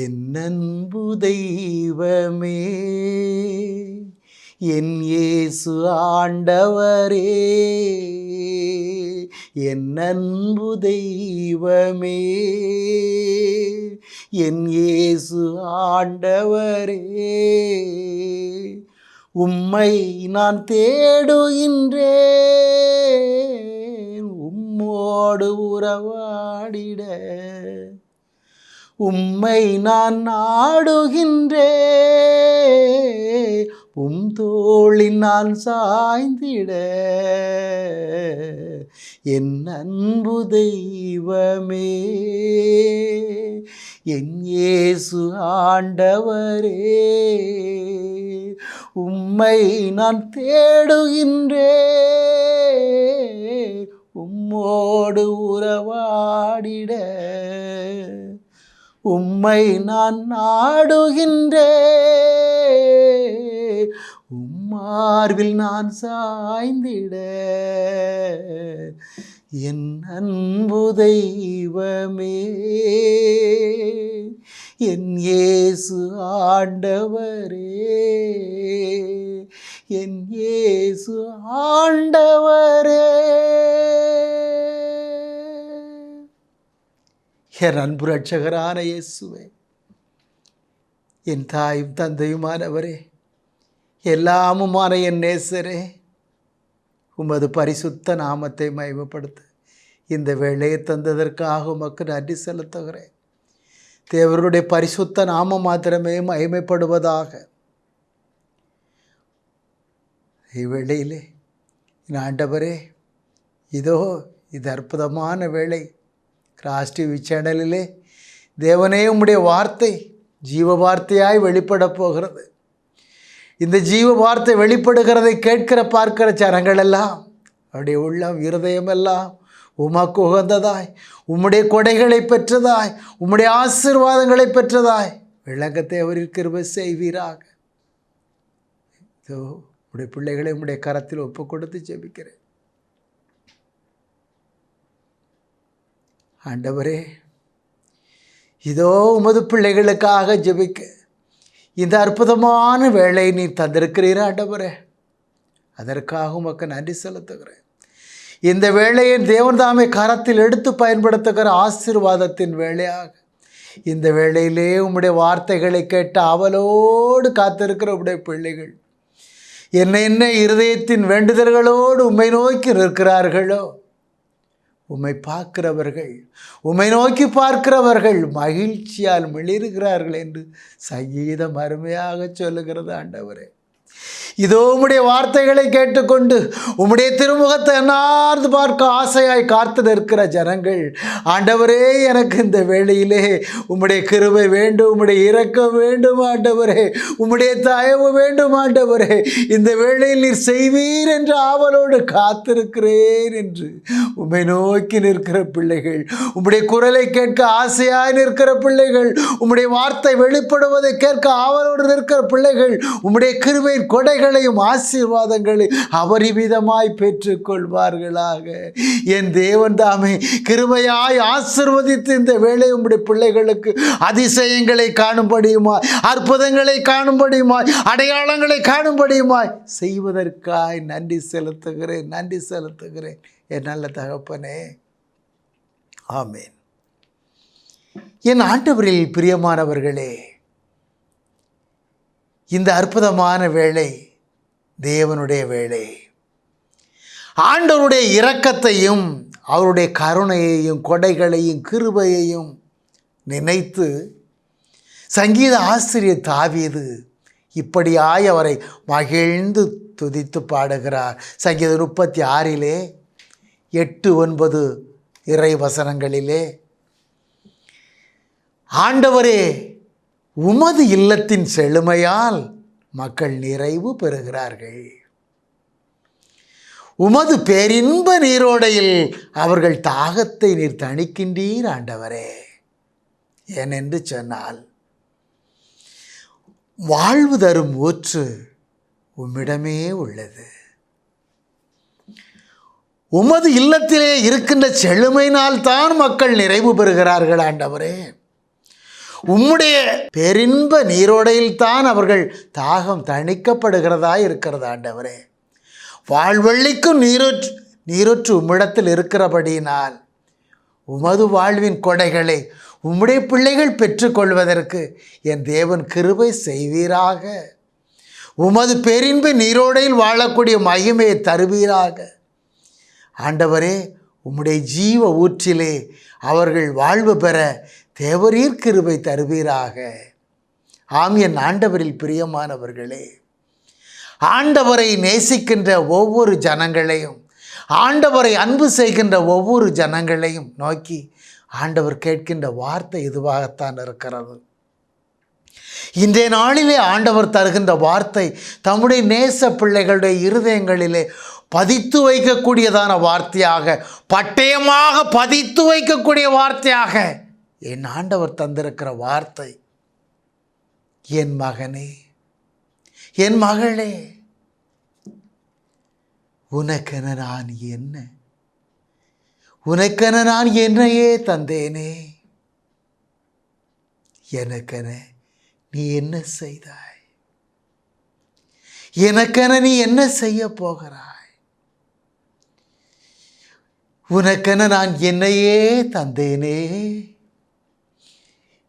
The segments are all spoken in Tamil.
என் அன்பு தெய்வமே, என் இயேசு ஆண்டவரே, என் அன்பு தெய்வமே, என் இயேசு ஆண்டவரே, உம்மை நான் தேடுகின்றேன், உம்மோடு உறவாடிட. உம்மை நான் நாடுகின்றேன், உம் தோளில் நான் சாய்ந்திட. என் அன்பு தெய்வமே, என் இயேசு ஆண்டவரே, உம்மை நான் தேடுகின்றேன், உம்மோடு உறவாடிட. உம்மை நான் நாடுகின்றேன், உம்மார்பில் நான் சாய்ந்திட. என் அன்பு தெய்வமே, என் இயேசு ஆண்டவரே, என் இயேசு ஆண்டவரே. என் அன்பு ரட்சகரான இயேசுவே, என் தாயும் தந்தையுமானவரே, எல்லாமுமான என் நேசரே, உமது பரிசுத்த நாமத்தை மகிமைப்படுத்த இந்த வேளையை தந்ததற்காக உமக்கு நன்றி செலுத்துகிறேன். தேவருடைய பரிசுத்த நாமம் மாத்திரமே மகிமைப்படுவதாக. இவ்வேளையிலே என் ஆண்டவரே, இதோ இது அற்புதமான வேளை. கிராஸ் டிவி சேனலிலே தேவனே உம்முடைய வார்த்தை ஜீவ வார்த்தையாய் வெளிப்பட போகிறது. இந்த ஜீவ வார்த்தை வெளிப்படுகிறதை கேட்கிற பார்க்கிற ஜனங்களெல்லாம் அவருடைய உள்ளம் இருதயமெல்லாம் உமக்கு உகந்ததாய், உம்முடைய கொடைகளை பெற்றதாய், உம்முடைய ஆசீர்வாதங்களை பெற்றதாய் விளங்க தேவரில் கிருபை செய்வீராக. இதோ உம்முடைய பிள்ளைகளை உம்முடைய கரத்தில் ஒப்பு கொடுத்து ஜெபிக்கிறேன். ஆண்டவரே, இதோ உமது பிள்ளைகளுக்காக ஜெபிக்க இந்த அற்புதமான வேளை நீர் தந்திருக்கிறீர் ஆண்டவரே. அதற்காக உமக்கு நன்றி செலுத்துகிறேன். இந்த வேளையை தேவன் தாமே கரத்தில் எடுத்து பயன்படுத்துகிற ஆசீர்வாதத்தின் வேளையாக இந்த வேளையிலே உம்முடைய வார்த்தைகளை கேட்ட அவளோடு காத்திருக்கிற உம்முடைய பிள்ளைகள் என்ன இருதயத்தின் வேண்டுதல்களோடு உம்மை நோக்கி நிற்கிறார்களோ, உம்மை பார்க்கிறவர்கள், உம்மை நோக்கி பார்க்கிறவர்கள் மகிழ்ச்சியால் மிளிர்கிறார்கள் என்று சங்கீதம் அருமையாக சொல்லுகிறது ஆண்டவரே. இதோ உம்முடைய வார்த்தைகளை கேட்டுக்கொண்டு உம்முடைய திருமுகத்தை என்னார்ந்து பார்க்க ஆசையாய் காத்து நிற்கிற ஜனங்கள், ஆண்டவரே, எனக்கு இந்த வேளையிலே உம்முடைய கிருபை வேண்டும், உம்முடைய இரக்கம் வேண்டும் ஆண்டவரே, உம்முடைய தயவு வேண்டும் ஆண்டவரே. இந்த வேளையில் நீர் செய்வீர் என்று ஆவலோடு காத்திருக்கிறேன் என்று உம்மை நோக்கி நிற்கிற பிள்ளைகள், உம்முடைய குரலை கேட்க ஆசையாய் நிற்கிற பிள்ளைகள், உம்முடைய வார்த்தை வெளிப்படுவதை கேட்க ஆவலோடு நிற்கிற பிள்ளைகள், உம்முடைய கிருபையின் கொடைகளையும் ஆசீர்வாதங்களையும் அபரிமிதமாய் பெற்றுக்கொள்வார்களாக. என் தேவன் தாமே கிருபையாய் ஆசீர்வதித்து இந்த வேளை உம்முடைய பிள்ளைகளுக்கு அதிசயங்களை காணும்படியுமாய், அற்புதங்களை காணும்படியுமாய், அடையாளங்களை காணும்படியுமாய் செய்வதற்காய் நன்றி செலுத்துகிறேன், நன்றி செலுத்துகிறேன் என் நல்ல தகப்பனே. ஆமேன். என் ஆண்டவரில் பிரியமானவர்களே, இந்த அற்புதமான வேளை தேவனுடைய வேளை. ஆண்டவருடைய இரக்கத்தையும் அவருடைய கருணையையும் கொடைகளையும் கிருபையையும் நினைத்து சங்கீத ஆசிரியர் தாவீது இப்படியாய் அவரை மகிழ்ந்து துதித்து பாடுகிறார். சங்கீதம் 36 8, 9 இறை வசனங்களிலே, ஆண்டவரே, உமது இல்லத்தின் செழுமையால் மக்கள் நிறைவு பெறுகிறார்கள். உமது பேரின்ப நீரோடையில் அவர்கள் தாகத்தை நீர் தணிக்கின்றீர் ஆண்டவரே. ஏனென்று சொன்னால் வாழ்வு தரும் ஊற்று உம்மிடமே உள்ளது. உமது இல்லத்திலே இருக்கின்ற செழுமையினால் தான் மக்கள் நிறைவு பெறுகிறார்கள் ஆண்டவரே. உம்முடைய பேரின்ப நீரோடையில்தான் அவர்கள் தாகம் தணிக்கப்படுகிறதா இருக்கிறது ஆண்டவரே. வாழ்வெள்ளிக்கும் நீரொற்று உம்மிடத்தில் இருக்கிறபடியினால் உமது வாழ்வின் கொடைகளை உம்முடைய பிள்ளைகள் பெற்றுக்கொள்வதற்கு என் தேவன் கிருபை செய்வீராக. உமது பேரின்ப நீரோடையில் வாழக்கூடிய மகிமையை தருவீராக. ஆண்டவரே, உம்முடைய ஜீவ ஊற்றிலே அவர்கள் வாழ்வு பெற தேவரீர் கிருபை தருவீராக. ஆம், என் ஆண்டவரில் பிரியமானவர்களே, ஆண்டவரை நேசிக்கின்ற ஒவ்வொரு ஜனங்களையும், ஆண்டவரை அன்பு செய்கின்ற ஒவ்வொரு ஜனங்களையும் நோக்கி ஆண்டவர் கேட்கின்ற வார்த்தை இதுவாகத்தான் இருக்கிறது. இன்றைய நாளிலே ஆண்டவர் தருகின்ற வார்த்தை தம்முடைய நேச பிள்ளைகளுடைய இருதயங்களிலே பதித்து வைக்கக்கூடியதான வார்த்தையாக, பட்டயமாக பதித்து வைக்கக்கூடிய வார்த்தையாக என் ஆண்டவர் தந்திருக்கிற வார்த்தை, என் மகனே, என் மகளே, உனக்கென நான் என்ன, உனக்கென நான் என்னையே தந்தேனே, எனக்கென நீ என்ன செய்தாய், எனக்கென நீ என்ன செய்ய போகிறாய், உனக்கென நான் என்னையே தந்தேனே,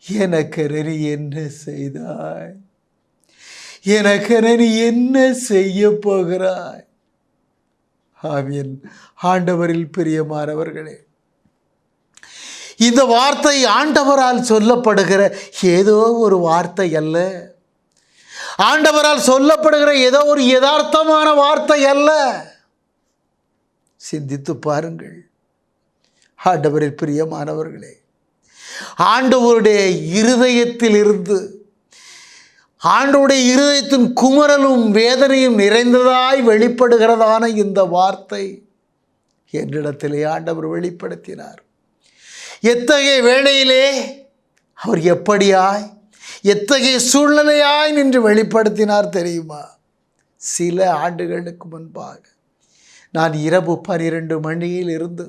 எனக்கென நீ என்ன செய்தாய், எனக்கென நீ என்ன செய்ய போகிறாய். ஆமென். ஆண்டவரில் பிரியமானவர்களே, இந்த வார்த்தை ஆண்டவரால் சொல்லப்படுகிற ஏதோ ஒரு வார்த்தை அல்ல. ஆண்டவரால் சொல்லப்படுகிற ஏதோ ஒரு யதார்த்தமான வார்த்தை அல்ல. சிந்தித்து பாருங்கள் ஆண்டவரில் பிரியமானவர்களே, ஆண்டவருடைய இருதயத்தில் இருந்து, ஆண்டவருடைய இருதயத்தின் குமரலும் வேதனையும் நிறைந்ததாய் வெளிப்படுகிறதான இந்த வார்த்தை என்னிடத்திலே ஆண்டவர் வெளிப்படுத்தினார். எத்தகைய வேளையிலே அவர் எப்படியாய், எத்தகைய சூழ்நிலையாய் நின்று வெளிப்படுத்தினார் தெரியுமா? சில ஆண்டுகளுக்கு முன்பாக நான் இரவு 12 மணியில் இருந்து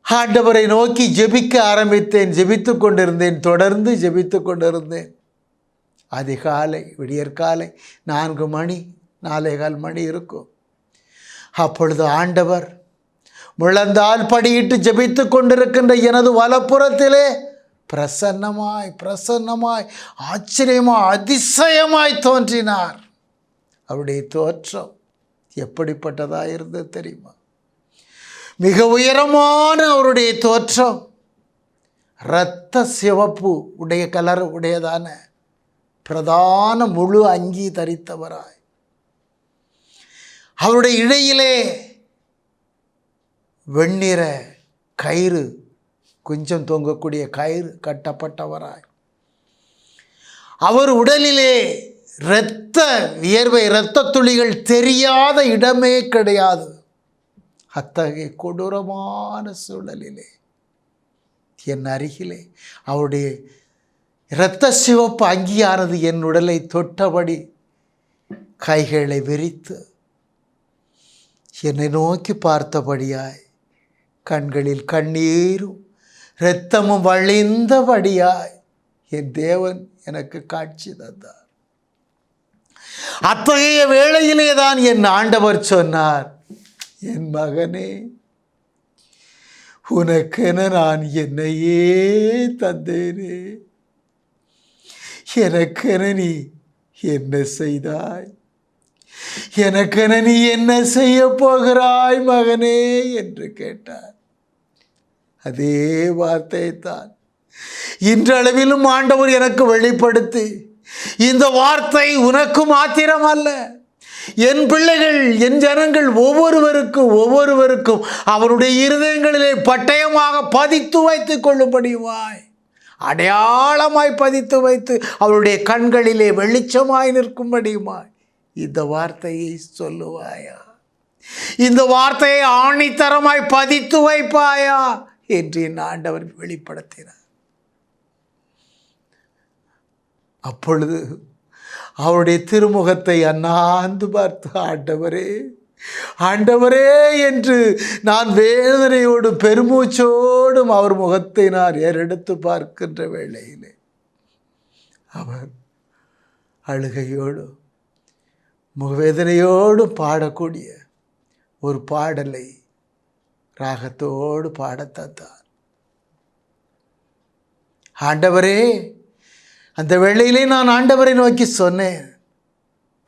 ஆண்டவரை நோக்கி ஜெபிக்க ஆரம்பித்தேன். ஜெபித்து கொண்டிருந்தேன், தொடர்ந்து ஜெபித்து கொண்டிருந்தேன். அதிகாலை, விடியற்காலை 4 மணி, 4:15 மணி இருக்கும். அப்பொழுது ஆண்டவர் முழந்தால் படியிட்டு ஜெபித்து கொண்டிருக்கின்ற எனது வலப்புறத்திலே பிரசன்னமாய் ஆச்சரியமாய் அதிசயமாய் தோன்றினார். அவருடைய தோற்றம் எப்படிப்பட்டதாக இருந்தது தெரியுமா? மிக உயரமான அவருடைய தோற்றம், இரத்த சிவப்பு கலர் உடையதான பிரதான முழு அங்கி தரித்தவராய், அவருடைய இடையிலே வெண்ணிற கயிறு, கொஞ்சம் தொங்கக்கூடிய கயிறு கட்டப்பட்டவராய், அவர் உடலிலே இரத்த துளிகள் தெரியாத இடமே கிடையாது. அத்தகைய கொடூரமான சூழலிலே என் அருகிலே அவருடைய இரத்த சிவப்பு அங்கியானது என் உடலை தொட்டபடி கைகளை விரித்து என்னை நோக்கி பார்த்தபடியாய், கண்களில் கண்ணீரும் இரத்தமும் வழிந்தபடியாய் என் தேவன் எனக்கு காட்சி தந்தார். அத்தகைய வேளையிலே தான் என் ஆண்டவர் சொன்னார், என் மகனே, உனக்கென நான் என்னையே தந்தேனே, எனக்கென நீ என்ன செய்தாய், எனக்கென நீ என்ன செய்ய போகிறாய் மகனே என்று கேட்டார். அதே வார்த்தையைத்தான் இன்றளவிலும் ஆண்டவர் எனக்கு வெளிப்படுத்தி, இந்த வார்த்தை உனக்கு மாத்திரம் அல்ல, என் பிள்ளைகள், என் ஜனங்கள் ஒவ்வொருவருக்கும் அவருடைய இருதயங்களிலே பட்டயமாக பதித்து வைத்துக் கொள்ளும்படியுமாய், அடையாளமாய் பதித்து வைத்து அவருடைய கண்களிலே வெளிச்சமாய் நிற்கும்படியுமாய் இந்த வார்த்தையை சொல்லுவாயா, இந்த வார்த்தையை ஆணித்தரமாய் பதித்து வைப்பாயா என்று என் ஆண்டவர் வெளிப்படுத்தினார். அப்பொழுது அவருடைய திருமுகத்தை அண்ணாந்து பார்த்து, ஆண்டவரே, ஆண்டவரே என்று நான் வேதனையோடும் பெருமூச்சோடும் அவர் முகத்தை நான் ஏறெடுத்து பார்க்கின்ற வேளையிலே அவர் அழுகையோடும் முகவேதனையோடும் பாடக்கூடிய ஒரு பாடலை ராகத்தோடு பாடத்தான். ஆண்டவரே, அந்த வேளையிலே நான் ஆண்டவரை நோக்கி சொன்னேன்,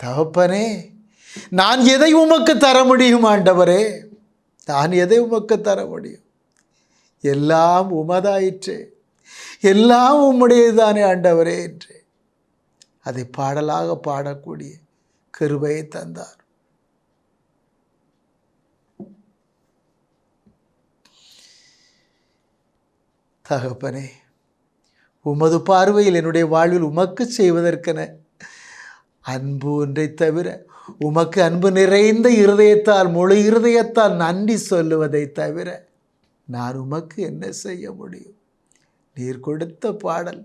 தகப்பனே, நான் எதை உமக்கு தர முடியும் ஆண்டவரே? நான் எதை உமக்கு தர முடியும்? எல்லாம் உமதாயிற்றே, எல்லாம் உம்முடையதானே ஆண்டவரே என்று அதை பாடலாக பாடக்கூடிய கிருபையை தந்தார். தகப்பனே, உமது பார்வையில் என்னுடைய வாழ்வில் உமக்கு செய்வதற்கென அன்பு ஒன்றை தவிர, உமக்கு அன்பு நிறைந்த இருதயத்தால், முழு இருதயத்தால் நன்றி சொல்லுவதை தவிர நான் உமக்கு என்ன செய்ய முடியும்? நீர் கொடுத்த பாடல்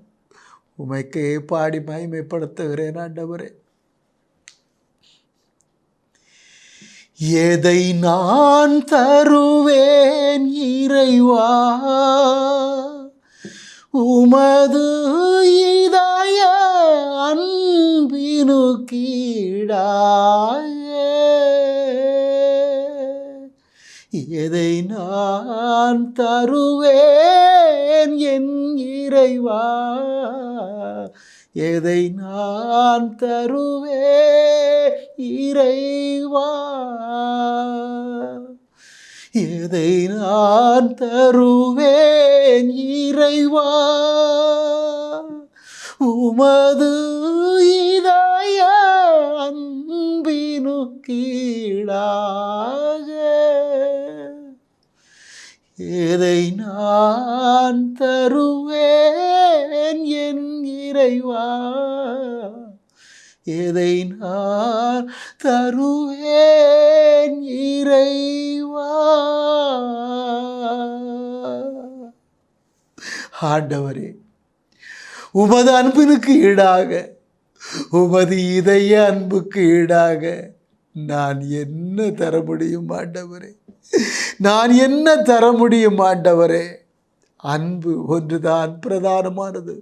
உமைக்கே பாடி மகிமைப்படுத்துகிறேன் ஆண்டவரே. எதை நான் தருவேன் இறைவா உமது இதய அன்பினு கீழாக? எதை நான் தருவேன் என் இறைவா, எதை நான் தருவேன் இறைவா, எதை நான் தருவேன் இறைவா உமது இதய அன்பினு கீழாக? எதை நான் தருவேன் என் இறைவா, எதை நான் தருவேன் இறைவா? ஆண்டவரே, உமது அன்பினுக்கு ஈடாக, உமது இதய அன்புக்கு ஈடாக நான் என்ன தர முடியும் ஆண்டவரே? நான் என்ன தர முடியும் ஆண்டவரே? அன்பு ஒன்றுதான் பிரதானமானது,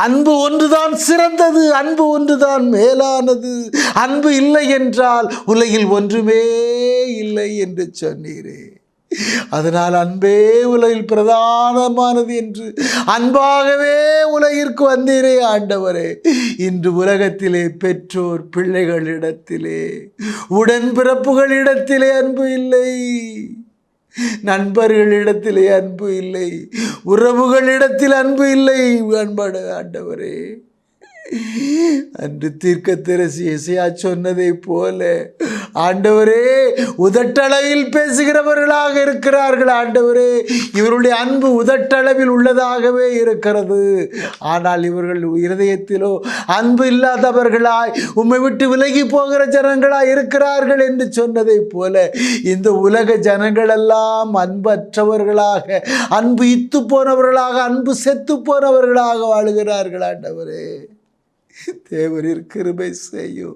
அன்பு ஒன்றுதான் சிறந்தது, அன்பு ஒன்றுதான் மேலானது. அன்பு இல்லை என்றால் உலகில் ஒன்றுமே இல்லை என்று சொன்னீரே. அதனால் அன்பே உலகில் பிரதானமானது என்று அன்பாகவே உலகிற்கு வந்தீரே ஆண்டவரே. இன்று உலகத்திலே பெற்றோர் பிள்ளைகளிடத்திலே, உடன்பிறப்புகளிடத்திலே அன்பு இல்லை, நண்பர்களிடத்திலே அன்பு இல்லை, உறவுகளிடத்தில் அன்பு இல்லை. அன்பான ஆண்டவரே, அன்று தீர்க்கதரிசி எசையா சொன்னதை போல ஆண்டவரே, உதட்டளவில் பேசுகிறவர்களாக இருக்கிறார்கள் ஆண்டவரே. இவருடைய அன்பு உதட்டளவில் உள்ளதாகவே இருக்கிறது, ஆனால் இவர்கள் இருதயத்திலோ அன்பு இல்லாதவர்களாய், உம்மை விட்டு விலகி போகிற ஜனங்களாய் இருக்கிறார்கள் என்று சொன்னதை போல இந்த உலக ஜனங்களெல்லாம் அன்பற்றவர்களாக, அன்பு இத்து போனவர்களாக, அன்பு செத்து போனவர்களாக வாழுகிறார்கள் ஆண்டவரே. தேவரீர் கிருபை செய்யும்,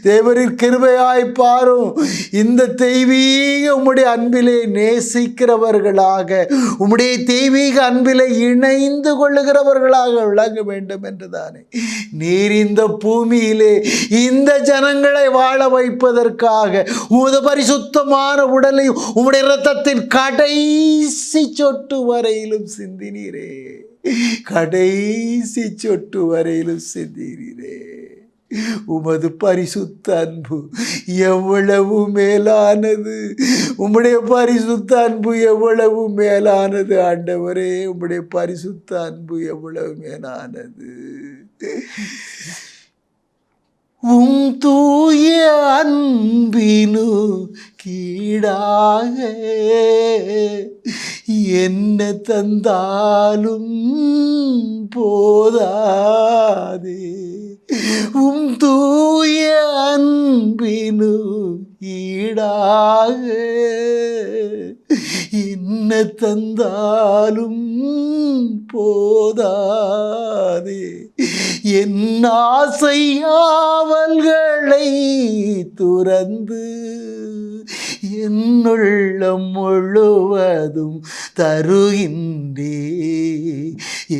தேவரீர் கிருபையாய் பாரும். இந்த தெய்வீக உம்முடைய அன்பிலே நேசிக்கிறவர்களாக, உம்முடைய தெய்வீக அன்பிலே இணைந்து கொள்ளுகிறவர்களாக விளங்க வேண்டும் என்றுதானே நீர் இந்த பூமியிலே இந்த ஜனங்களை வாழ வைப்பதற்காக உமது பரிசுத்தமான உடலை உம்முடைய இரத்தத்தின் கடைசி சொட்டு வரையிலும் சிந்தினீரே, கடைசி சொட்டு வரையிலும் சிந்தினீரே. உமது பரிசுத்த அன்பு எவ்வளவு மேலானது, உம்முடைய பரிசுத்த அன்பு எவ்வளவு மேலானது ஆண்டவரே, உம்முடைய பரிசுத்த அன்பு எவ்வளவு மேலானது. உம் தூய அன்பினு கீழாக என்ன தந்தாலும் போதாதே, உம் தூய அன்பினு ஈடாக என்ன என்ன தந்தாலும் போதாதே, என் ஆசையாவல்களை துறந்து என்னுள்ளம் முழுவதும் தருகின்றே,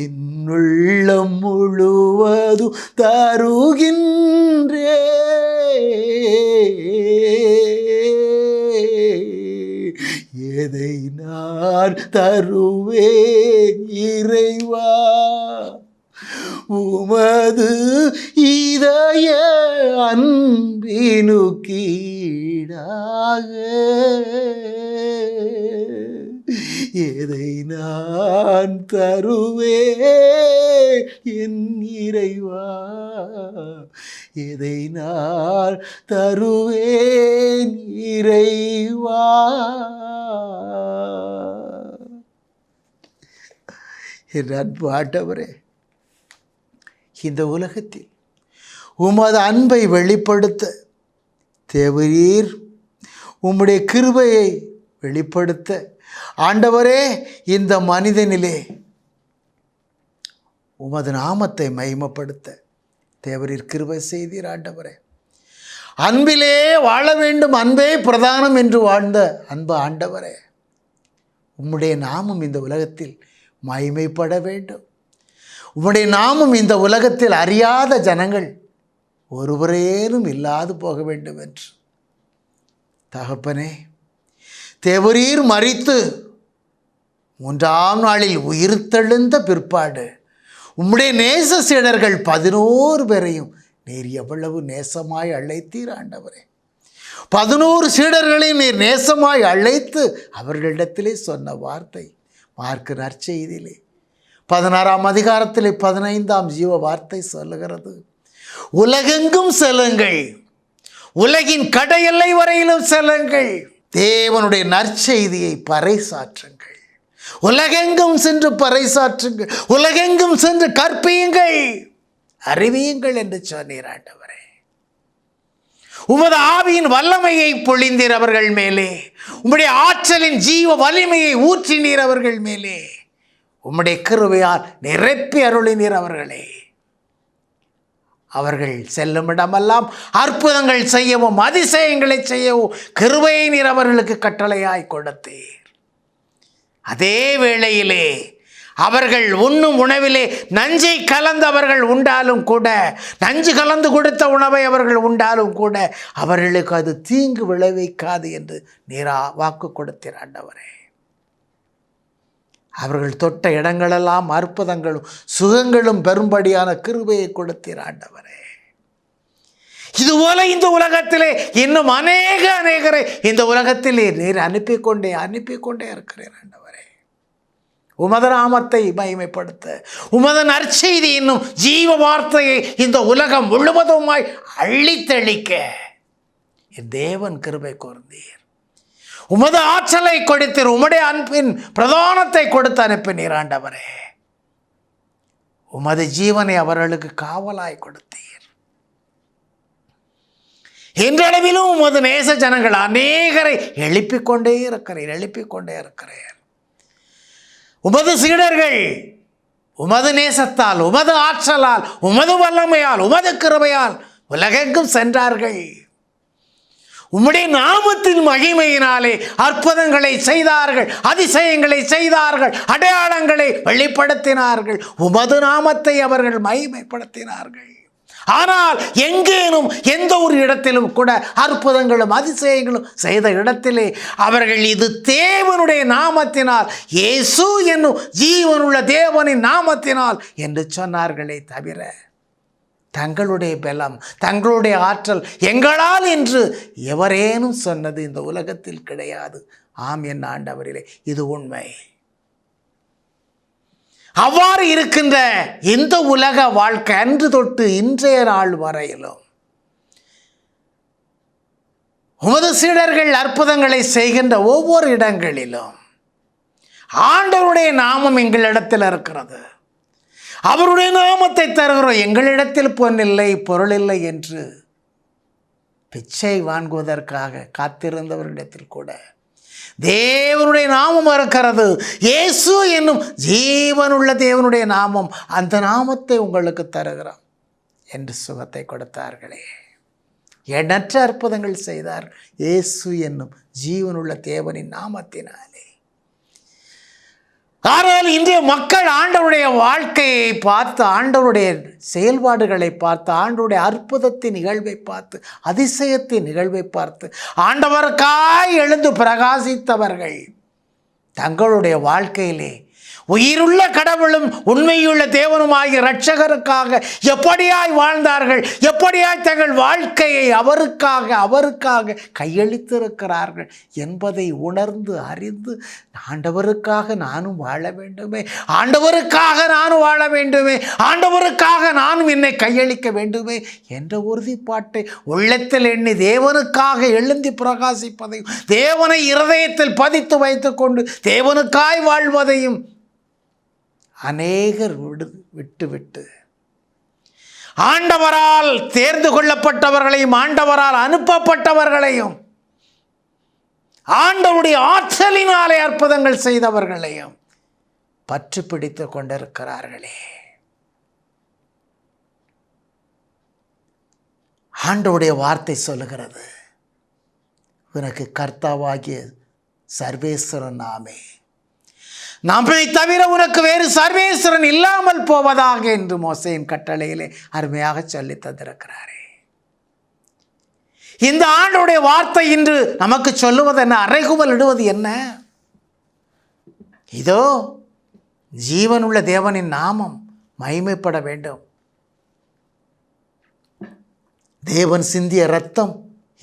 என்னுள்ளம் முழுவதும் தருகின்றே. எதை நான் தருவேன் இறைவா, உமது இதய அன்பினுக்கீடாக எதை நான் தருவேன் என் இறைவா, எதை நான் தருவேன் இறைவா. என் அன்பு ஆண்டவரே, இந்த உலகத்தில் உமது அன்பை வெளிப்படுத்த தேவரீர் உம்முடைய கிருபையை வெளிப்படுத்த ஆண்டவரே இந்த மனிதனிலே உமது நாமத்தை மகிமைப்படுத்த தேவரீர் கிருபை செய்தீர். ஆண்டவரே, அன்பிலே வாழ வேண்டும், அன்பே பிரதானம் என்று வாழ்ந்த அன்பு ஆண்டவரே, உம்முடைய நாமம் இந்த உலகத்தில் மகிமைப்பட வேண்டும். உம்முடைய நாமம் இந்த உலகத்தில் அறியாத ஜனங்கள் ஒருவரேனும் இல்லாது போக வேண்டும் என்று தகப்பனே, தேவரீர் மரித்து 3ஆம் நாளில் உயிர்த்தெழுந்த பிற்பாடு உம்முடைய நேச சீடர்கள் 11 பேரையும் நீர் எவ்வளவு நேசமாய் அழைத்தீர் ஆண்டவரே. 11 சீடர்களையும் நீர் நேசமாய் அழைத்து அவர்களிடத்திலே சொன்ன வார்த்தை மார்க்கு நற்செய்தியிலே 16ஆம் அதிகாரத்திலே 15ஆம் ஜீவ வார்த்தை சொல்லுகிறது, உலகெங்கும் செல்லுங்கள், உலகின் கடையெல்லை வரையிலும் செல்லுங்கள், தேவனுடைய நற்செய்தியை பறைசாற்றுங்கள், உலகெங்கும் சென்று பறைசாற்றுங்கள், உலகெங்கும் சென்று கற்பியுங்கள், அறிவியுங்கள் என்று சொன்னீர் ஆண்டவரே. உமது ஆவியின் வல்லமையை பொழிந்தீர் அவர்கள் மேலே, உம்முடைய ஆற்றலின் ஜீவ வலிமையை ஊற்றினீர் அவர்கள் மேலே, உம்முடைய கிருபையால் நிரப்பி அருளினீர் அவர்களே. அவர்கள் செல்லும் இடமெல்லாம் அற்புதங்கள் செய்யவும் அதிசயங்களை செய்யவும் கிருபையை நீர் அவர்களுக்கு கட்டளையாய் கொடுத்தீர். அதே வேளையிலே அவர்கள் உண்ணும் உணவிலே நஞ்சை கலந்து அவர்கள் உண்டாலும் கூட, நஞ்சு கலந்து கொடுத்த உணவை அவர்கள் உண்டாலும் கூட அவர்களுக்கு அது தீங்கு விளைவிக்காது என்று நீரா வாக்கு கொடுத்தீர் ஆண்டவரே. அவர்கள் தொட்ட இடங்களெல்லாம் அற்புதங்களும் சுகங்களும் பெரும்படியான கிருபையை கொடுத்தீர் ஆண்டவரே. இதுபோல இந்த உலகத்திலே இன்னும் அநேகரை இந்த உலகத்திலே நீர் அனுப்பி கொண்டே இருக்கிறீர் ஆண்டவரே. உமது நாமத்தை மகிமைப்படுத்த, உமது நற்செய்தி இன்னும் ஜீவ வார்த்தையை இந்த உலகம் முழுவதுமாய் அள்ளித்தளிக்க என் தேவன் கிருபை கூர்ந்தீர். உமது ஆற்றலை கொடுத்தீர், உம்முடைய அன்பின் பிரதானத்தை கொடுத்து அனுப்பினீர் ஆண்டவரே. உமது ஜீவனை அவர்களுக்கு காவலாய் கொடுத்தீர். இன்றளவிலும் உமது நேச ஜனங்கள் அநேகரை எழுப்பிக் கொண்டே இருக்கிறீர். உமது சீடர்கள் உமது நேசத்தால், உமது ஆற்றலால், உமது வல்லமையால், உமது கிருபையால் உலகெங்கும் சென்றார்கள். உம்முடைய நாமத்தின் மகிமையினாலே அற்புதங்களை செய்தார்கள், அதிசயங்களை செய்தார்கள், அடையாளங்களை வெளிப்படுத்தினார்கள், உமது நாமத்தை அவர்கள் மகிமைப்படுத்தினார்கள். ஆனால் எங்கேனும் எந்த ஒரு இடத்திலும் கூட அற்புதங்களும் அதிசயங்களும் செய்த இடத்திலே அவர்கள் இது தேவனுடைய நாமத்தினால், இயேசு என்னும் ஜீவனுள்ள தேவனின் நாமத்தினால் என்று சொன்னார்களே தவிர தங்களுடைய பலம், தங்களுடைய ஆற்றல், எங்களால் என்று எவரேனும் சொன்னது இந்த உலகத்தில் கிடையாது. ஆம் என் ஆண்டவரிலே, இது உண்மை. அவ்வாறு இருக்கின்ற இந்த உலக வாழ்க்கை அன்று தொட்டு இன்றைய நாள் வரையிலும் உமது சீடர்கள் அற்புதங்களை செய்கின்ற ஒவ்வொரு இடங்களிலும் ஆண்டவருடைய நாமம் எங்களிடத்தில் இருக்கிறது. அவருடைய நாமத்தை தருகிறோம். எங்களிடத்தில் பொன்னில்லை பொருள் இல்லை என்று பிச்சை வாங்குவதற்காக காத்திருந்தவரிடத்தில் கூட தேவனுடைய நாமம் இருக்கிறது. இயேசு என்னும் ஜீவனுள்ள தேவனுடைய நாமம், அந்த நாமத்தை உங்களுக்கு தருகிறோம் என்று சுகத்தை கொடுத்தார்களே. எண்ணற்ற அற்புதங்கள் செய்தார் இயேசு என்னும் ஜீவனுள்ள தேவனின் நாமத்தினாலே. ஆனால் இன்றைய மக்கள் ஆண்டவருடைய வாழ்க்கையை பார்த்து, ஆண்டவருடைய செயல்பாடுகளை பார்த்து, ஆண்டவருடைய அற்புதத்தின் நிகழ்வை பார்த்து, அதிசயத்தின் நிகழ்வை பார்த்து ஆண்டவருக்காய் எழுந்து பிரகாசித்தவர்கள் தங்களுடைய வாழ்க்கையிலே உயிருள்ள கடவுளும் உண்மையுள்ள தேவனுமாகிய இரட்சகருக்காக எப்படியாய் வாழ்ந்தார்கள், எப்படியாய் தங்கள் வாழ்க்கையை அவருக்காக கையளித்திருக்கிறார்கள் என்பதை உணர்ந்து அறிந்து, ஆண்டவருக்காக நானும் வாழ வேண்டுமே, ஆண்டவருக்காக நானும் வாழ வேண்டுமே, ஆண்டவருக்காக நானும் என்னை கையளிக்க வேண்டுமே என்ற உறுதிப்பாட்டை உள்ளத்தில் எண்ணி தேவனுக்காக எழுந்தி பிரகாசிப்பதையும், தேவனை இருதயத்தில் பதித்து வைத்துக்கொண்டு தேவனுக்காய் வாழ்வதையும் அநேகர் விட்டு ஆண்டவரால் தேர்ந்து கொள்ளப்பட்டவர்களையும், ஆண்டவரால் அனுப்பப்பட்டவர்களையும், ஆண்டவருடைய ஆற்றலினாலே அற்புதங்கள் செய்தவர்களையும் பற்றி பிடித்து கொண்டிருக்கிறார்களே. ஆண்டவருடைய வார்த்தை சொல்லுகிறது, உனக்கு கர்த்தாவாகிய சர்வேஸ்வரன் நாமே, நம்மை தவிர உனக்கு வேறு சர்வேஸ்வரன் இல்லாமல் போவதாக என்று மோசேயின் கட்டளையிலே அருமையாக சொல்லி தந்திருக்கிறாரே. இந்த ஆண்டுடைய வார்த்தை இன்று நமக்கு சொல்லுவது என்ன, அறைகுவல் இடுவது என்ன? இதோ ஜீவனுள்ள தேவனின் நாமம் மகிமைப்பட வேண்டும். தேவன் சிந்திய இரத்தம்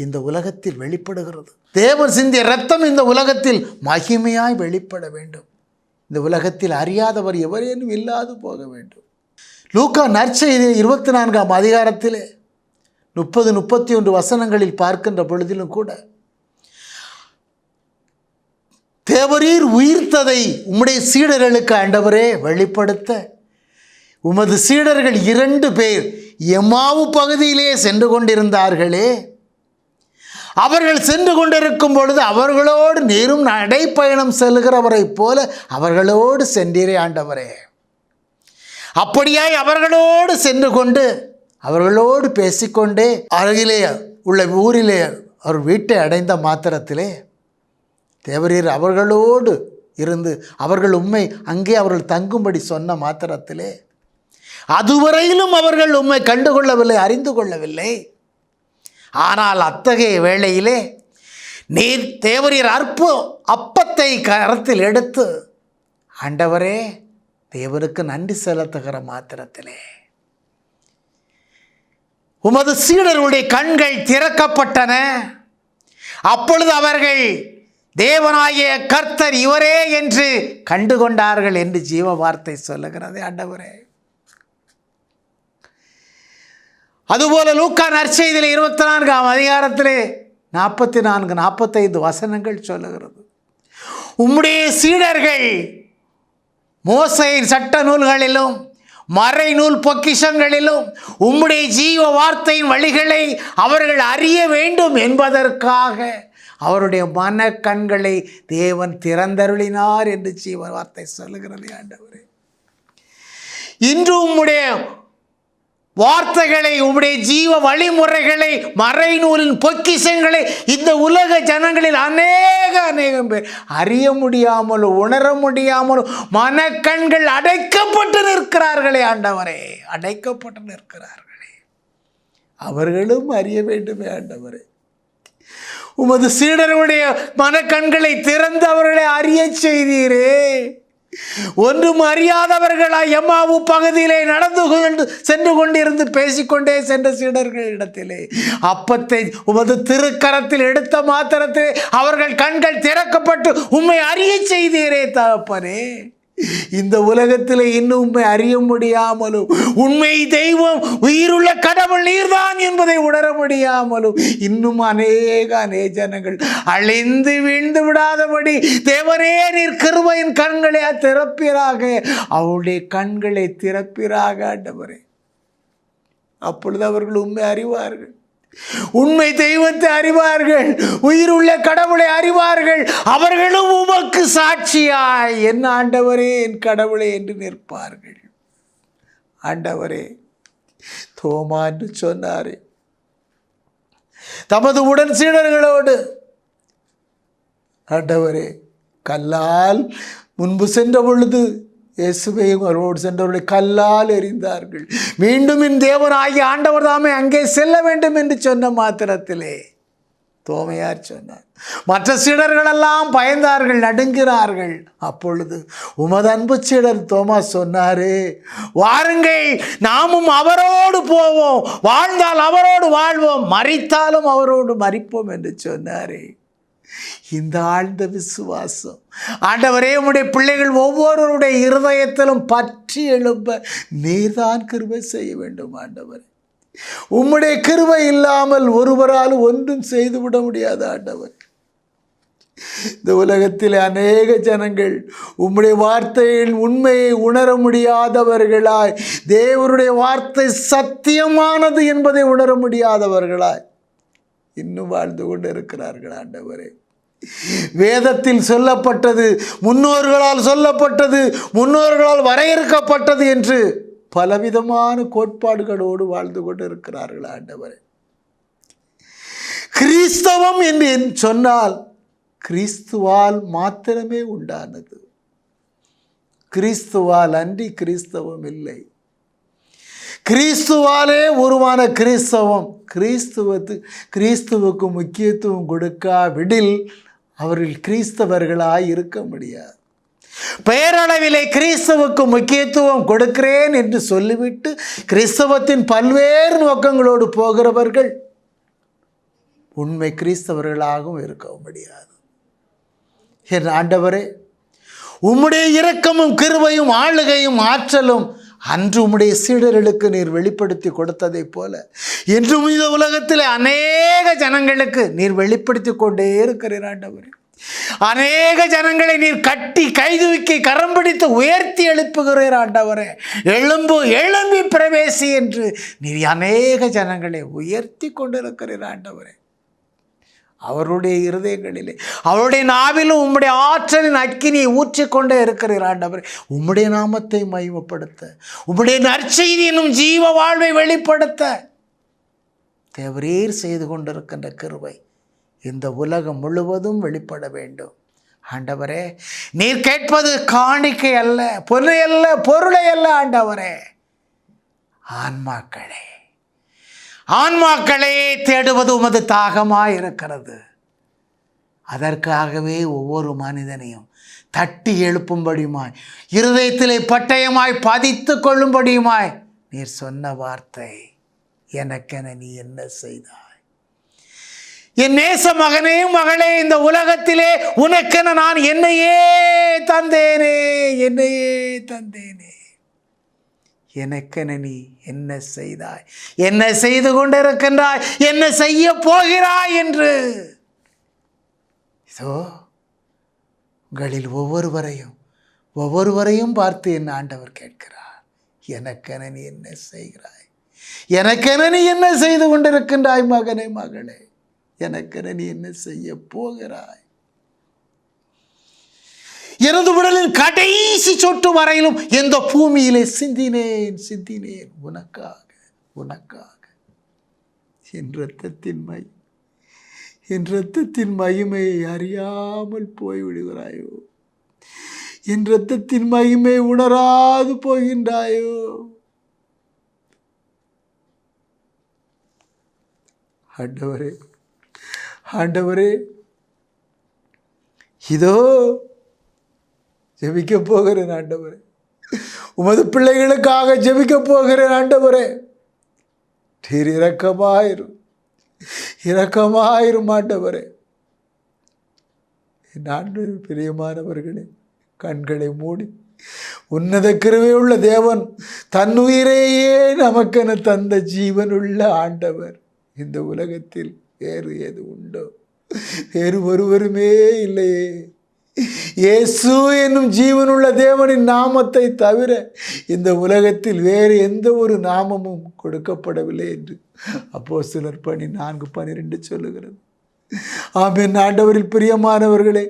இந்த உலகத்தில் வெளிப்படுகிறது. தேவன் சிந்திய இரத்தம் இந்த உலகத்தில் மகிமையாய் வெளிப்பட வேண்டும். இந்த உலகத்தில் அறியாதவர் எவரேனும் இல்லாது போக வேண்டும். லூக்கா நற்செய்தி 24ஆம் அதிகாரத்திலே 30-31 வசனங்களில் பார்க்கின்ற பொழுதிலும் கூட, தேவரீர் உயிர்த்ததை உம்முடைய சீடர்களுக்கு ஆண்டவரே வெளிப்படுத்த, உமது சீடர்கள் 2 பேர் எம்மாவு பகுதியிலே சென்று கொண்டிருந்தார்களே, அவர்கள் சென்று கொண்டிருக்கும் பொழுது அவர்களோடு நீரும் நடைப்பயணம் செல்கிறவரை போல அவர்களோடு சென்றீரே ஆண்டவரே. அப்படியாய் அவர்களோடு சென்று கொண்டு அவர்களோடு பேசிக்கொண்டே அருகிலே உள்ள ஊரிலே அவர் வீட்டை அடைந்த மாத்திரத்திலே தேவரீர் அவர்களோடு இருந்து அவர்கள் உம்மை அங்கே அவர்கள் தங்கும்படி சொன்ன மாத்திரத்திலே அதுவரையிலும் அவர்கள் உம்மை கண்டுகொள்ளவில்லை, அறிந்து கொள்ளவில்லை. ஆனால் அத்தகைய வேளையிலே நீர் தேவரீர் அப்பத்தை கரத்தில் எடுத்து, ஆண்டவரே தேவருக்கு நன்றி செலுத்துகிற மாத்திரத்திலே உமது சீடருடைய கண்கள் திறக்கப்பட்டன. அப்பொழுது அவர்கள் தேவனாகிய கர்த்தர் இவரே என்று கண்டுகொண்டார்கள் என்று ஜீவ வார்த்தை சொல்லுகிறது. ஆண்டவரே, அதுபோல லூக்கா நற்செய்தியிலே 24ஆம் அதிகாரத்திலே 44-45 வசனங்கள் சொல்லுகிறது, உம்முடைய சீடர்கள் மோசேயின் சட்ட நூல்களிலும் மறைநூல் பொக்கிஷங்களிலும் உம்முடைய ஜீவ வார்த்தையின் வழிகளை அவர்கள் அறிய வேண்டும் என்பதற்காக அவருடைய மன கண்களை தேவன் திறந்தருளினார் என்று ஜீவ வார்த்தை சொல்லுகிறது. ஆண்டவரே, இன்று உம்முடைய வார்த்தைகளை, உம்முடைய ஜீவ வழிமுறைகளை, மறைநூலின் பொக்கிஷங்களை இந்த உலக ஜனங்களில் அநேகம் பேர் அறிய முடியாமலும் உணர முடியாமலும் மனக்கண்கள் அடைக்கப்பட்டு நிற்கிறார்களே. ஆண்டவரே, அடைக்கப்பட்டு நிற்கிறார்களே, அவர்களும் அறிய வேண்டுமே. ஆண்டவரே, உமது சீடருடைய மனக்கண்களை திறந்து அவர்களை அறிய செய்தீரே. ஒன்றும் அறியாதவர்களாய் எம்மாவு பகுதியிலே நடந்து சென்று கொண்டிருந்து பேசிக்கொண்டே சென்ற சீடர்களிடத்திலே அப்பத்தை உமது திருக்கரத்தில் எடுத்த மாத்திரத்திலே அவர்கள் கண்கள் திறக்கப்பட்டு உம்மை அறிய செய்தீரே. தகப்பனே, இந்த உலகத்தில் இன்னும் உண்மை அறிய முடியாமலும் உண்மை தெய்வம் உயிருள்ள கடவுள் நீர்தான் என்பதை உணர முடியாமலும் இன்னும் அநேக ஜனங்கள் அழிந்து வீழ்ந்து விடாதபடி தேவனே நீர் கிருபையின் கண்களை திறப்பீராக, அவருடைய கண்களை திறப்பீராக ஆண்டவரே. அப்பொழுது அவர்கள் உண்மை அறிவார்கள். உண்மை தெய்வத்தை அறிவார்கள், உயிருள்ள கடவுளை அறிவார்கள். அவர்களும் உமக்கு சாட்சியாய் என் ஆண்டவரே என் கடவுளே என்று நிற்பார்கள். ஆண்டவரே, தோமா என்று சொன்னாரே, தமது உடன் சீடர்களோடு, ஆண்டவரே, கல்லால் முன்பு சென்ற பொழுது இயேசுவையும் அவரோடு சென்றவர்களை கல்லால் எறிந்தார்கள். மீண்டும் என் தேவனாகிய ஆண்டவர் தாமே அங்கே செல்ல வேண்டும் என்று சொன்ன மாத்திரத்திலே தோமையார் சொன்னார். மற்ற சீடர்களெல்லாம் பயந்தார்கள், நடுங்கிறார்கள். அப்பொழுது உமது அன்பு சீடர் தோமா சொன்னாரே, வாருங்கள், நாமும் அவரோடு போவோம், வாழ்ந்தால் அவரோடு வாழ்வோம், மரித்தாலும் அவரோடு மரிப்போம் என்று சொன்னாரே. இந்த ஆழ்ந்த விசுவாசம் ஆண்டவரே, உம்முடைய பிள்ளைகள் ஒவ்வொருவருடைய இருதயத்திலும் பற்றி எழும்ப நீர்தான் கிருபை செய்ய வேண்டும். ஆண்டவரே, உம்முடைய கிருபை இல்லாமல் ஒருவரால் ஒன்றும் செய்துவிட முடியாது. ஆண்டவர், இந்த உலகத்தில் அநேக ஜனங்கள் உம்முடைய வார்த்தையின் உண்மையை உணர முடியாதவர்களாய், தேவனுடைய வார்த்தை சத்தியமானது என்பதை உணர முடியாதவர்களாய் இன்னும் வாழ்ந்து கொண்டு இருக்கிறார்கள். ஆண்டவரே, வேதத்தில் சொல்லப்பட்டது, முன்னோர்களால் சொல்லப்பட்டது, முன்னோர்களால் வரையறுக்கப்பட்டது என்று பலவிதமான கோட்பாடுகளோடு வாழ்ந்து கொண்டு இருக்கிறார்கள். ஆண்டவரே, கிறிஸ்தவம் என்று சொன்னால் கிறிஸ்துவால் மாத்திரமே உண்டானது. கிறிஸ்துவால் அன்றி கிறிஸ்தவம் இல்லை. கிறிஸ்துவாலே உருவான கிறிஸ்தவம் கிறிஸ்துவுக்கு முக்கியத்துவம் கொடுக்காவிடில் அவர்கள் கிறிஸ்தவர்களாய் இருக்க முடியாது. பெயரளவிலே கிறிஸ்தவுக்கு முக்கியத்துவம் கொடுக்கிறேன் என்று சொல்லிவிட்டு கிறிஸ்தவத்தின் பல்வேறு நோக்கங்களோடு போகிறவர்கள் உண்மை கிறிஸ்தவர்களாகவும் இருக்க முடியாது. என் ஆண்டவரே, உம்முடைய இரக்கமும் கிருபையும் ஆளுகையும் ஆற்றலும் அன்று உம்முடைய சீடர்களுக்கு நீர் வெளிப்படுத்தி கொடுத்ததை போல என்றும் இந்த உலகத்தில் அநேக ஜனங்களுக்கு நீர் வெளிப்படுத்தி கொண்டே இருக்கிறீர். ஆண்டவரே, அநேக ஜனங்களை நீர் கட்டி கைதுவிக்கி கரம் பிடித்து உயர்த்தி எழுப்புகிறீர். ஆண்டவரே, எழும்பி பிரவேசி என்று நீர் அநேக ஜனங்களை உயர்த்தி கொண்டிருக்கிறீர். ஆண்டவரே, அவருடைய இருதயங்களிலே அவருடைய நாவிலும் உம்முடைய ஆற்றலின் அக்கினியை ஊற்றிக்கொண்டே இருக்கிறீர். ஆண்டவரே, உம்முடைய நாமத்தை மகிமைப்படுத்த, உம்முடைய நற்செய்தி என்னும் ஜீவ வாழ்வை வெளிப்படுத்த தேவரீர் செய்து கொண்டிருக்கின்ற கிருபை இந்த உலகம் முழுவதும் வெளிப்பட வேண்டும். ஆண்டவரே, நீர் கேட்பது காணிக்கை அல்ல, பொருளை அல்ல, பொருளை அல்ல. ஆண்டவரே, ஆன்மாக்களே தேடுவது உமது தாகமாய் இருக்கிறது. அதற்காகவே ஒவ்வொரு மனிதனையும் தட்டி எழுப்பும்படியுமாய், இருதயத்திலே பட்டயமாய் பதித்து கொள்ளும்படியுமாய் நீர் சொன்ன வார்த்தை, எனக்கென நீ என்ன செய்தாய்? என் நேச மகனே மகளே, இந்த உலகத்திலே உனக்கென நான் என்னையே தந்தேனே. எனக்கென நீ என்ன செய்தாய்? என்ன செய்து கொண்டிருக்கின்றாய்? என்ன செய்ய போகிறாய் என்று இதோ உங்களில் ஒவ்வொருவரையும் பார்த்து என் ஆண்டவர் கேட்கிறார். எனக்கென நீ என்ன செய்கிறாய்? எனக்கென நீ என்ன செய்து கொண்டிருக்கின்றாய்? மகனே மகளே, எனக்கென நீ என்ன செய்ய போகிறாய்? எனது உடலின் கடைசி சொட்டு வரையிலும் எந்த பூமியிலே சிந்தினேன் உனக்காக. என் இரத்தத்தின் மகிமையை அறியாமல் போய்விடுகிறாயோ? என் இரத்தத்தின் மகிமை உணராது போகின்றாயோ? ஆண்டவரே, இதோ ஜெபிக்க போகிறேன். ஆண்டவரே, உமது பிள்ளைகளுக்காக ஜெபிக்க போகிறேன். ஆண்டவரே, நீர் இரக்கமாயிரும். ஆண்டவரே, என் ஆண்டவர் பிரியமானவர்களே, கண்களை மூடி உன்னத கிருபையுள்ள தேவன் தன்னுயிரையே நமக்கென தந்த ஜீவனுள்ள ஆண்டவர் இந்த உலகத்தில் வேறு எது உண்டோ? வேறு ஒருவருமே இல்லையே. இயேசு என்னும் ஜீவனுள்ள தேவனின் நாமத்தை தவிர இந்த உலகத்தில் வேறு எந்த ஒரு நாமமும் கொடுக்கப்படவில்லை என்று அப்போஸ்தலர் பணி 4:12 சொல்லுகிறது. ஆமென். ஆண்டவரில் பிரியமானவர்களே,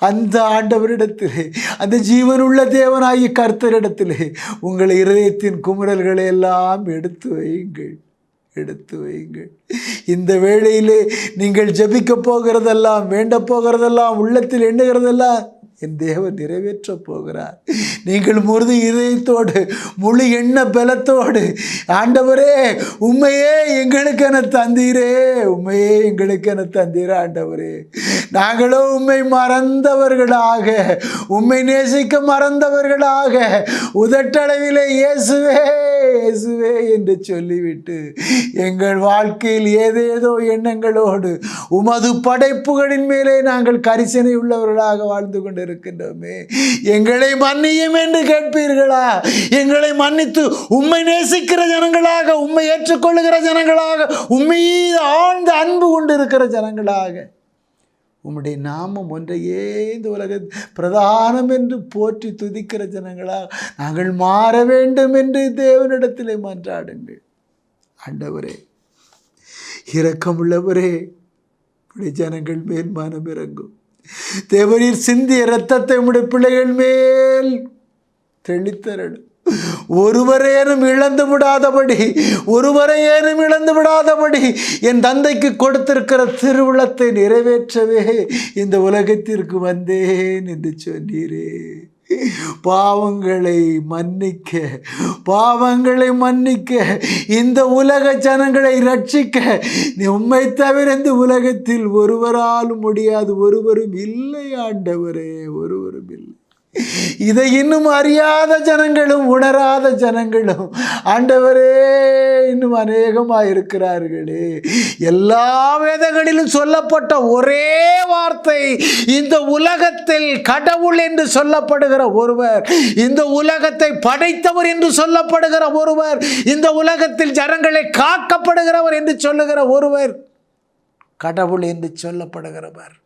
அந்த ஆண்டவரிடத்திலே, அந்த ஜீவனுள்ள தேவனாகிய கர்த்தரிடத்திலே உங்கள் இருதயத்தின் குமுறல்களை எல்லாம் எடுத்து வையுங்கள். இந்த வேளையிலே நீங்கள் ஜெபிக்க போகிறதெல்லாம், வேண்ட போகிறதெல்லாம், உள்ளத்தில் எண்ணுகிறதெல்லாம் என் தேவன் நிறைவேற்ற போகிறார். நீங்கள் முழுது இதயத்தோடு, முழு எண்ண பலத்தோடு, ஆண்டவரே உண்மையே எங்களுக்கென தந்தீரே, உண்மையே எங்களுக்கென தந்தீரே ஆண்டவரே, நாங்களோ உண்மை மறந்தவர்களாக, உண்மை நேசிக்க மறந்தவர்களாக உதட்டளவிலே இயேசுவே இயேசுவே என்று சொல்லிவிட்டு எங்கள் வாழ்க்கையில் ஏதேதோ எண்ணங்களோடு உமது படைப்புகளின் மேலே நாங்கள் கரிசனை உள்ளவர்களாக வாழ்ந்து கொண்டிருக்கின்றோமே, எங்களை மன்னியும் என்று கேட்பீர்களா? எங்களை மன்னித்து உம்மை நேசிக்கிற ஜனங்களாக, உம்மை ஏற்றுக்கொள்ளுகிற ஜனங்களாக, உம்மீது ஆழ்ந்த அன்பு கொண்டிருக்கிற ஜனங்களாக, உம்முடைய நாமம் ஒன்றையே இந்த உலக பிரதானம் என்று போற்றி துதிக்கிற ஜனங்களாக நாங்கள் மாற வேண்டும் என்று தேவனிடத்திலே மன்றாடுங்கள். ஆண்டவரே, இரக்கமுள்ளவரே, உடைய ஜனங்கள் மேல் மனம் இறங்கும். தேவரீர் சிந்திய இரத்தத்தை உம்முடைய பிள்ளைகள் மேல் தெளித்தரணும். ஒருவரேனும் இழந்து விடாதபடி என் தந்தைக்கு கொடுத்திருக்கிற திருவுளத்தை நிறைவேற்றவே இந்த உலகத்திற்கு வந்தேன் என்று சொன்னீரே. பாவங்களை மன்னிக்க இந்த உலக ஜனங்களை ரட்சிக்க உம்மை தவிர இந்த உலகத்தில் ஒருவராலும் முடியாது, ஒருவரும் இல்லை ஆண்டவரே, ஒருவரும் இல்லை. இதை இன்னும் அறியாத ஜனங்களும் உணராத ஜனங்களும் ஆண்டவரே இன்னும் அநேகமாக இருக்கிறார்களே. எல்லா வேதங்களிலும் சொல்லப்பட்ட ஒரே வார்த்தை, இந்த உலகத்தில் கடவுள் என்று சொல்லப்படுகிற ஒருவர், இந்த உலகத்தை படைத்தவர் என்று சொல்லப்படுகிற ஒருவர், இந்த உலகத்தில் ஜனங்களை காக்கப்படுகிறவர் என்று சொல்லுகிற ஒருவர், கடவுள் என்று சொல்லப்படுகிறவர்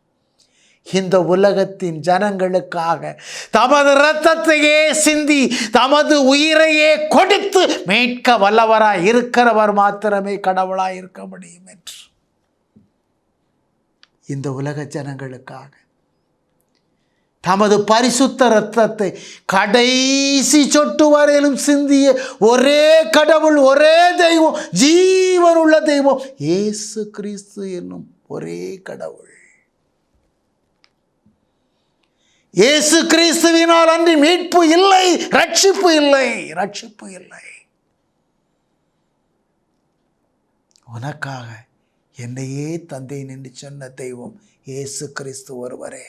இந்த உலகத்தின் ஜனங்களுக்காக தமது இரத்தத்தையே சிந்தி தமது உயிரையே கொடுத்து மீட்க வல்லவராய் இருக்கிறவர் மாத்திரமே கடவுளாய் இருக்க முடியும் என்று இந்த உலக ஜனங்களுக்காக தமது பரிசுத்த இரத்தத்தை கடைசி சொட்டு வரையிலும் சிந்திய ஒரே கடவுள், ஒரே தெய்வம், ஜீவனுள்ள தெய்வம் இயேசு கிறிஸ்து என்னும் ஒரே கடவுள். இயேசு கிறிஸ்துவினால் அன்றி மீட்பு இல்லை, ரட்சிப்பு இல்லை. உனக்காக என்னையே தந்தேன் என்று சொன்ன தெய்வம் இயேசு கிறிஸ்து ஒருவரே.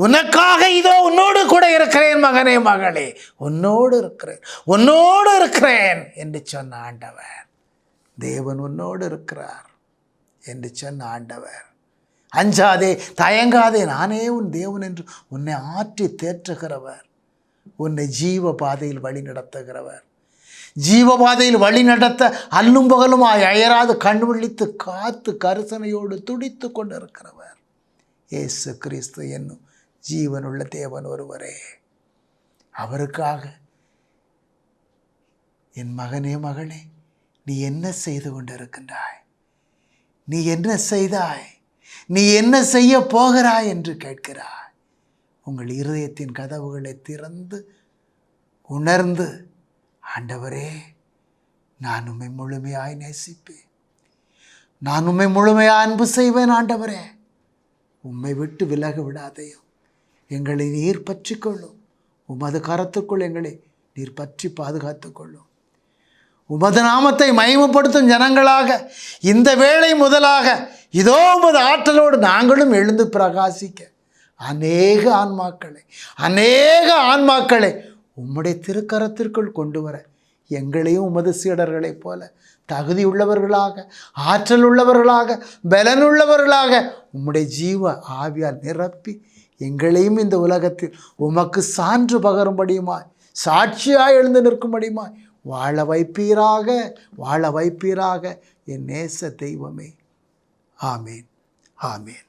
உனக்காக இதோ உன்னோடு கூட இருக்கிறேன் மகனே, மகளே, உன்னோடு இருக்கிறேன் என்று சொன்ன ஆண்டவர், தேவன் உன்னோடு இருக்கிறார் என்று சொன்ன ஆண்டவர். அஞ்சாதே, தயங்காதே, நானே உன் தேவன் என்று உன்னை ஆற்றி தேற்றுகிறவர், உன்னை ஜீவ பாதையில் வழி நடத்துகிறவர், ஜீவ பாதையில் வழி நடத்த அல்லும் பகலுமாய் அயராது கண் விழித்து காத்து கரிசனையோடு துடித்து கொண்டு இருக்கிறவர் இயேசு கிறிஸ்து என்னும் ஜீவனுள்ள தேவன் ஒருவரே. அவருக்காக என் மகனே, மகளே, நீ என்ன செய்து கொண்டிருக்கின்றாய்? நீ என்ன செய்தாய்? நீ என்ன செய்ய போகிறாய் என்று கேட்கிறாய். உங்கள் இருதயத்தின் கதவுகளை திறந்து உணர்ந்து, ஆண்டவரே, நான் உம்மை முழுமையாய் நேசிப்பேன், நான் உம்மை முழுமையாக அன்பு செய்வேன் ஆண்டவரே, உம்மை விட்டு விலக விடாதையும், எங்களை நீர் பற்றி கொள்ளும், உமது கரத்துக்குள் எங்களை நீர் பற்றி பாதுகாத்து கொள்ளும். உமது நாமத்தை மகிமைப்படுத்தும் ஜனங்களாக இந்த வேளை முதலாக இதோ உமது ஆற்றலோடு நாங்களும் எழுந்து பிரகாசிக்க அநேக ஆன்மாக்களை உம்முடைய திருக்கரத்திற்குள் கொண்டு வர எங்களையும் உமது சீடர்களைப் போல தகுதியுள்ளவர்களாக, ஆற்றல் உள்ளவர்களாக, பலனுள்ளவர்களாக உம்முடைய ஜீவ ஆவியால் நிரப்பி எங்களையும் இந்த உலகத்தில் உமக்கு சான்று பகரும்படியுமாய், சாட்சியாய் எழுந்து நிற்கும்படியுமாய் வாழ வைப்பீராக என் நேச தெய்வமே. ஆமேன், ஆமேன்.